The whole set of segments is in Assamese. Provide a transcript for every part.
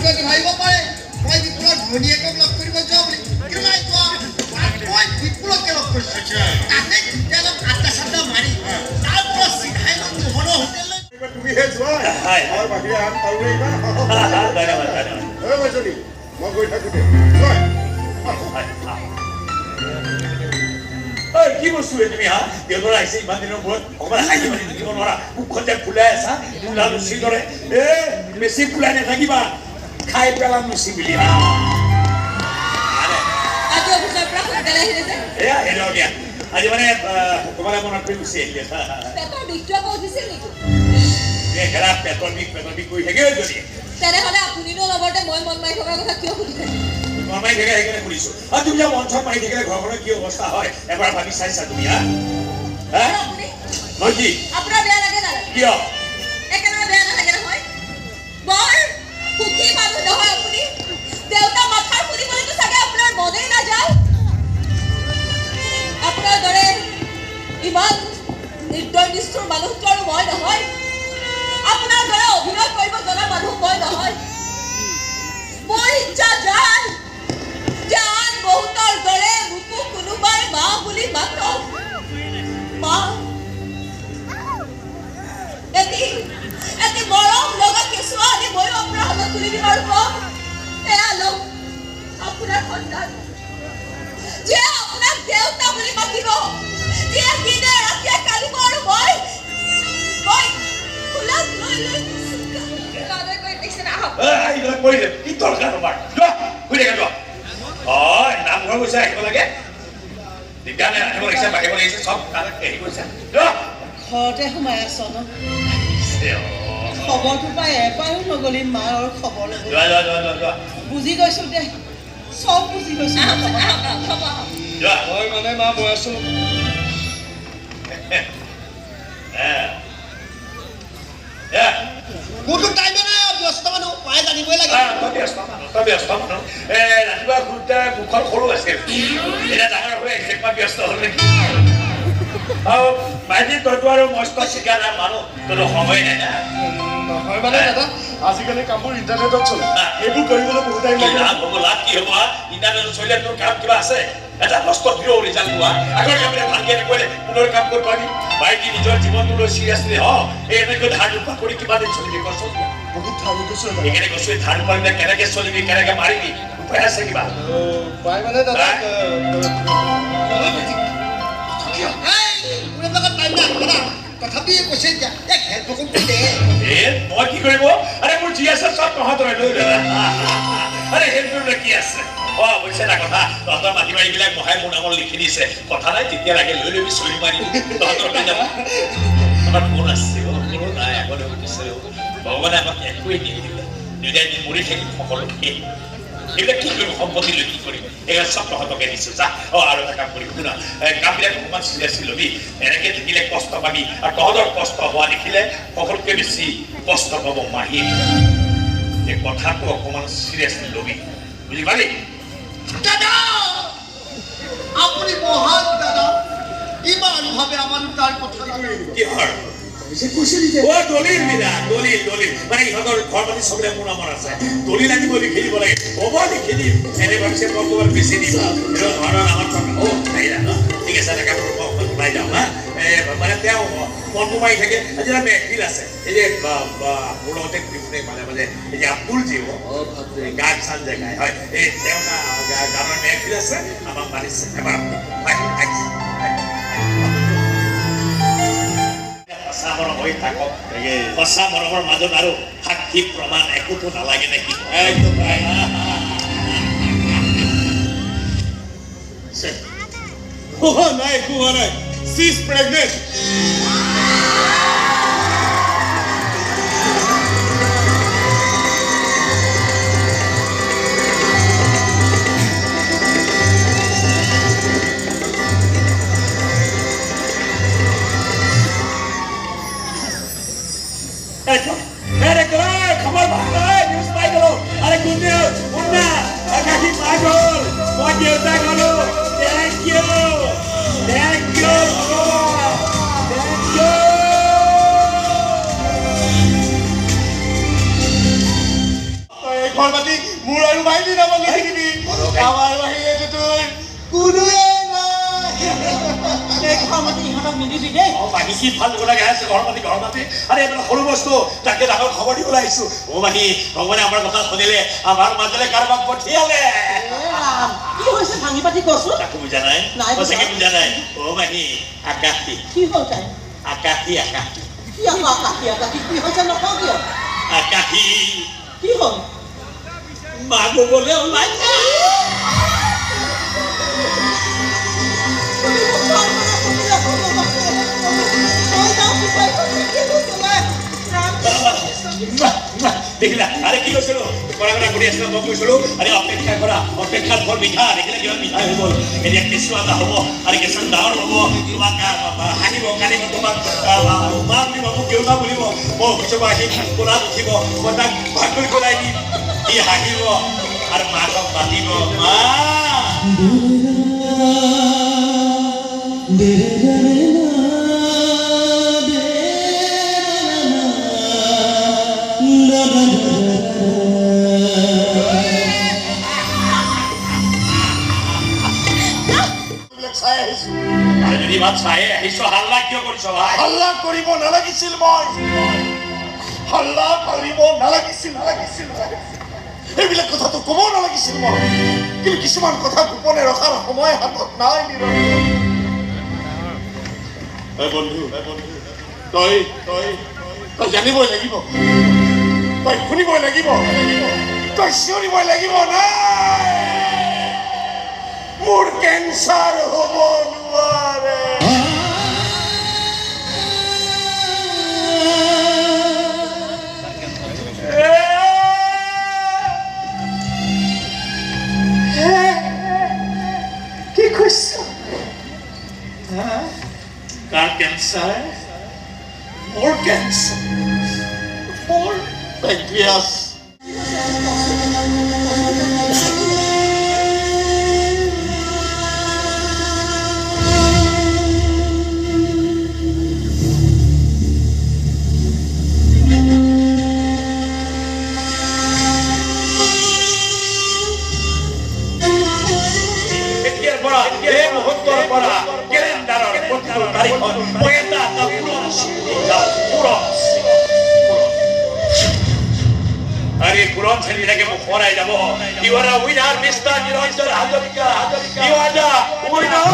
বিপুলকে ভাবিব পাৰে মই বিপুলৰ ধনীয়েকক লগ কৰিব যোৱা বুলি কিন্তু নাই যোৱা মই বিপুলকে লগ কৰিছোঁ তাতে হোটেলত আড্ডা চাড্ডা মাৰি তাৰ পৰা চিধাই মোহনৰ হোটেললৈ তুমিহে যোৱা আৰু বাকী আন পাৰোঁ ইমান মাজনী মই গৈ থাকোঁতে কি বস্তু তুমি হা দেউতাৰ আহিছে ইমান দিনৰ মূৰত অকণমান হাঁহি মাৰি থাকিব নোৱাৰা মুখতে ফুলাই আছা মূলা লুচিৰ দৰে বেছি ফুলাই নাথাকিবা খাই পেলাম লুচি বুলি আজি মানে তোমালে মনত পৰি গুচি আহিলে পেটৰ বিষ কৰি থাকে যদি তেনেহ'লে আপুনিনো লগতে মই মন মাৰি থকাৰ কথা কিয় সুধিছে মন মাৰি থাকে সেইকাৰণে সুধিছো আৰু তুমি যে মন চন মাৰি থাকিলে ঘৰখনৰ কি অৱস্থা হয় এবাৰ ভাবি চাইছা তুমি মই কি আপোনাৰ বেয়া লাগে জানো কিয় একেবাৰে বেয়া নালাগে নহয় বৰ সুখী মানুহ নহয় আপুনি দেউতা মাথাৰ ফুৰিবলৈতো চাগে আপোনাৰ মনেই নাযায় আপোনাৰ দৰে ইমান নিৰ্দয় নিষ্ঠুৰ মানুহটো আৰু মই নহয় আপোনাৰ দৰে অভিনয় কৰিব জনা মানুহ মই নহয় মোৰ ইচ্ছা যায় যে আন বহুতৰ দৰে মোকো কোনোবাই মা বুলি মাতক মা এটি মৰম লগা কেঁচুৱা আনি ময়ো আপোনাৰ হাতত তুলি দিম আৰু কম এয়া লওক আপোনাৰ সন্তান যে আপোনাক দেউতা বুলি মাতিব যিয়ে দিনে ৰাতিয়ে কালিব আৰু মই ফুলাক লৈ লৈ কাদৈ কৰি দিছে না এইবিলাক কৰি দে কি দৰকাৰ তোমাৰ যোৱা শুই থাকে যোৱা নামঘৰ গৈছে আহিব লাগে বিজ্ঞানে আহিব লাগিছে বাঢ়িব লাগিছে চব তাতে হেৰি কৰিছে যোৱা ঘৰতে সোমাই আছ ন খবৰটো পাই এবাৰো নগলি মাৰ খবৰ ল'ব যোৱা বুজি গৈছো দে চব বুজি গৈছো যোৱা মই মানে মা মই আছোঁ মোৰতো টাইমে নাই ব্যস্ত মানুহ পাই জানিবই লাগে ব্যস্ত মানুহ ৰাতিপুৱা ঘূৰোতে মুখখন সৰু আছিল এতিয়া ডাঙৰ হৈ আহিছে ব্যস্ত হ'ল নেকি আৰু ভাইটি তইতো আৰু মস্ত শিকা নাই মানুহ তোৰ সময় নাই না নহয় মানে দাদা আজিকালি কামবোৰ ইণ্টাৰনেটত চলে এইবোৰ কৰিবলৈ বহুত টাইম লাগে লাভ হ'ব লাভ কি হ'ব ইণ্টাৰনেটত চলিলে তোৰ কাম কিবা আছে এটা কষ্ট দিও ৰিজাল্ট পোৱা আগৰ কামবিলাক ভালকৈ নকৰিলে পুনৰ কাম কৰিব পাৰি ভাইটি নিজৰ জীৱনটোলৈ চিৰিয়াছলি এই এনেকৈ ধাৰ দুপা কৰি কিবা দিন চলিবি কচোন বহুত ধাৰ গৈছোঁ সেইকাৰণে কৈছোঁ ধাৰ পাৰিলে কেনেকৈ চলিবি কেনেকৈ মাৰিবি উপায় আছে কিবা পাই মানে দাদা তথাপিও কৈছে এতিয়া হেডফোন দে মই কি কৰিব আৰে মোৰ যি আছে চব তহঁতৰে লৈ আৰে হেডফোন কি আছে অৱশ্যে এটা কথা তহঁতৰ মাটি বাৰীবিলাক মহাই মোৰ নামত লিখি দিছে কথা নাই তেতিয়া লাগে লৈ ল'বি চলি মাৰি তহঁতৰ লৈ যাব আমাৰ ফোন আছে কোনো নাই আগতে উঠিছে ভগৱানে আমাক একোৱেই নিদিলে দুটাই দিন মৰি থাকিম সকলোকে এইবিলাক কি কৰিম সম্পত্তি লৈ কি কৰিম এইবিলাক চব তহঁতকে দিছোঁ যা আৰু এটা কাম কৰিম শুনা কামবিলাক অকণমান চিৰিয়াছলি ল'বি এনেকৈ থাকিলে কষ্ট পাবি আৰু তহঁতৰ কষ্ট হোৱা দেখিলে সকলোতকৈ বেছি কষ্ট পাব মাহী এই কথাটো অকণমান চিৰিয়াছলি ল'বি বুজি পালি দাদা আপুনি মহান দাদা ইমান ভাবে আমার তার কথা কি হয় দলিল বিনা দলিল দলিল মানে ইহঁতৰ ঘৰ মাটি চবৰে মোৰ নামৰ আছে দলিল আনিব লিখি দিব লাগে হ'ব লিখি দিম এনে ভাবিছে অকণমান বেছি দিম ধৰণৰ আমাৰ ঠিক আছে এনেকৈ ওলাই যাওঁ হা মানে তেওঁ মনটো মাৰি থাকে আজি এটা মেহফিল আছে এই যে মোৰ লগতে মাজে মাজে এই যে আব্দুল যি গান চান যে গায় হয় এই তেওঁ গানৰ মেহফিল আছে আমাক মাতিছে এবাৰ সঁচা মৰম হৈ থাকক সঁচা মৰমৰ মাজত আৰু সাক্ষী প্ৰমাণ একোতো নালাগে নেকি একদম নাই একো হোৱা নাই she is pregnant খবৰ ভাল নিউজ পাই গলো আরে গুড নিউজ মুন্না কাকি পাই গল মই দেউতা গলো থ্যাংক ইউ মুখৰ মাটি মোৰ আৰু মাইনী নামত লিখি দিবি আমাৰ বাহিৰেতো কোনোৱে নাই ঘৰ মাতি ইহঁতক নিদিবি দেই মাহী কি ভাল দিব লাগে আছে ঘৰ মাটি আৰে এইবিলাক সৰু বস্তু তাকে ডাঙৰ খবৰ দিবলৈ আহিছো মাহী ভগৱানে আমাৰ কথা শুনিলে আমাৰ মাজলৈ কাৰোবাক পঠিয়ালে কি হৈছে ভাঙি পাতি কচোন তাকো বুজা নাই সঁচাকে বুজা নাই মাহী আকাশী কি হ'ল তাই আকাশী কি আকৌ আকাশী কি হৈছে নকওঁ কিয় আকাশী কি হ'ল মা গবলৈ ওলাইছে দেখিলা আরে কি কৈছিলো কৰা কৰি আছিলো মই কৈছিলো আৰে অপেক্ষাৰ ফল মিঠা দেখিলে কিমান মিঠা হৈ গ'ল এতিয়া কেঁচুৱা এটা হ'ব আৰু কেঁচুৱা ডাঙৰ হ'ব তোমাক হাঁহিব কান্দিব তোমাক মা বুলিব মোক দেউতা বুলিব মই অফিচৰ পৰা আহি কোলাত উঠিব মই তাক ভাত কৰি পেলাই দিম সি হাঁহিব আৰু মাকক মাতিব মা চাই আহিছো হাল্লা কিয় কৰিছ ভাই হাল্লা কৰিব নালাগিছিল মই হাল্লা কৰিব নালাগিছিল এইবিলাক কথাটো ক'ব নালাগিছিল মই কিন্তু কিছুমান কথা গোপনে ৰখাৰ সময় হাতত নাই বন্ধু তই জানিবই লাগিব তই শুনিবই লাগিব তই চিঞৰিবই লাগিব নাই মোৰ কেঞ্চাৰ হ'ব নোৱাৰে কি কৈছ কাৰ কেঞ্চাৰ মোৰ কেঞ্চাৰ মোৰ পেনক্ৰিয়াছ আরে পুরন ছেলেটাকে মুখ ভরাই যাব you are a winner mister Niranjan Hazarika you are the winner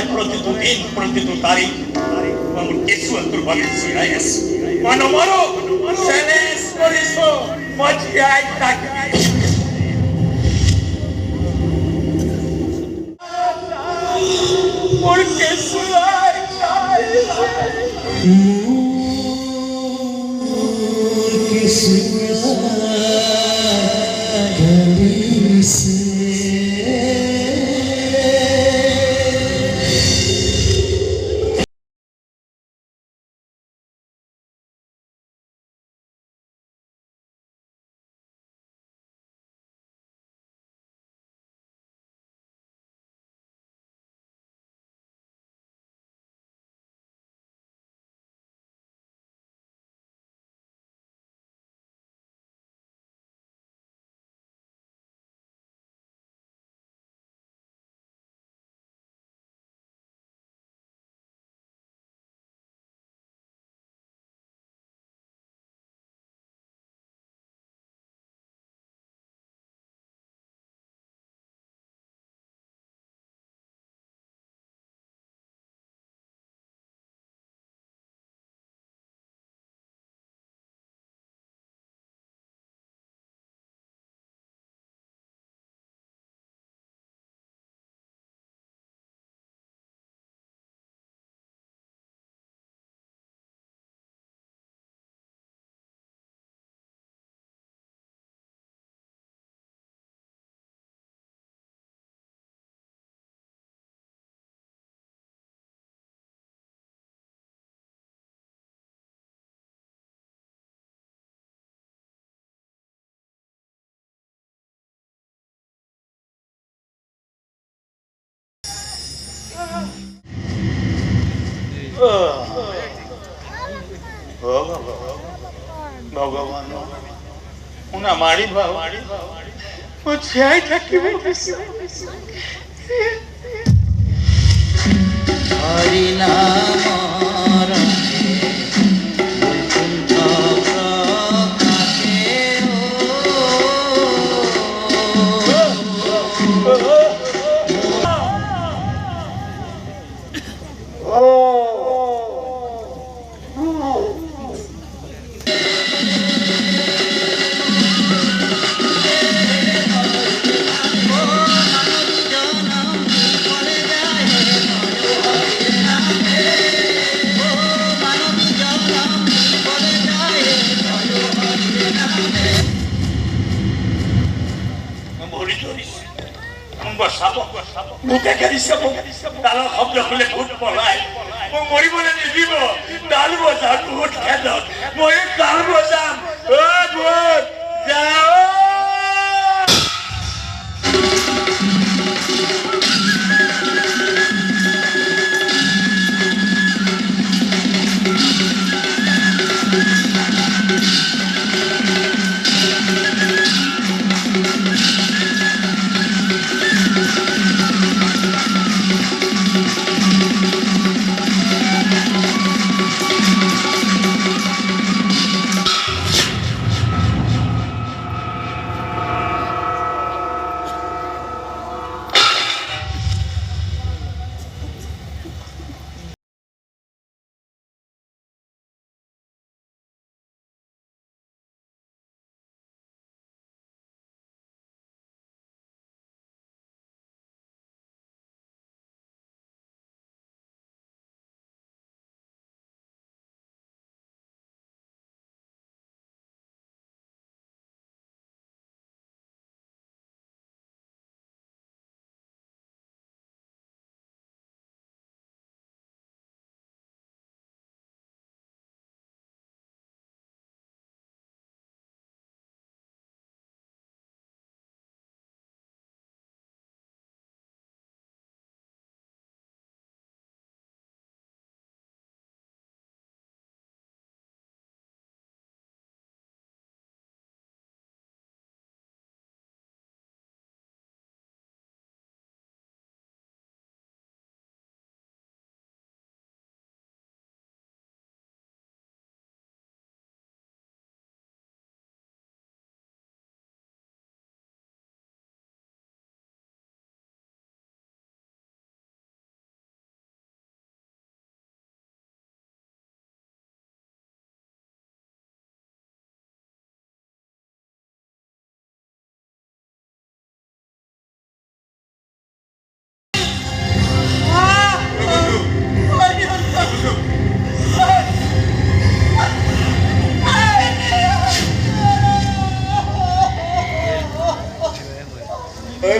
प्रतिदिन प्रतिदिन तारीख mamun kesuan turbalit si ayas mano maro senes moriso majiai tak por kesuai ভগৱান নামাৰিব মই জীয়াই থাকিব হৰি নামৰ মোকে খেলিছে তালৰ শব্দ শুনে ভূত পলাই মই মৰিবলৈ নিদিব তাল বজাম ভূত খেলত মই তাল বজাম ভূত যাওঁ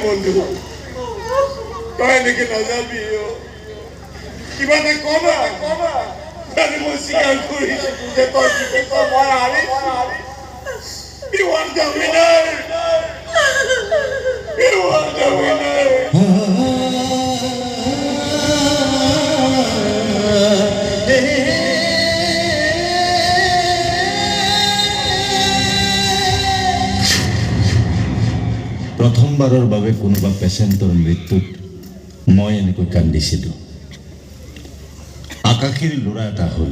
বন্ধু তই এনেকে নাযাবি কিবা এটা কবা মই স্বীকাৰ কৰিছো যে তই মই হাৰি You are the winner! You are the winner! প্ৰথমবাৰৰ বাবে কোনোবা পেচেণ্টৰ মৃত্যুত মই এনেকৈ কান্দিছিলোঁ আকাশীৰ ল'ৰা এটা হ'ল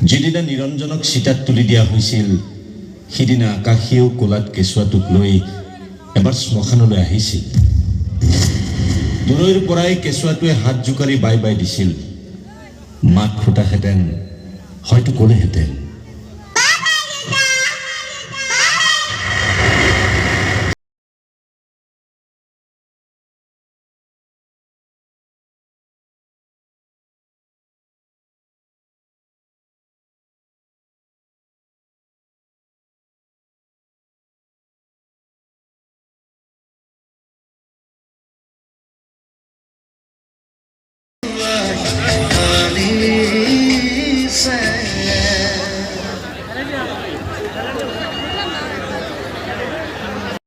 যিদিনা নিৰঞ্জনক চিতাত তুলি দিয়া হৈছিল সিদিনা আকাশীয়েও কোলাত কেঁচুৱাটোক লৈ এবাৰ শ্মশানলৈ আহিছিল দূৰৈৰ পৰাই কেঁচুৱাটোৱে হাত জোকাৰি বাই বাই দিছিল মাত ফুটাহেঁতেন হয়তো ক'লেহেঁতেন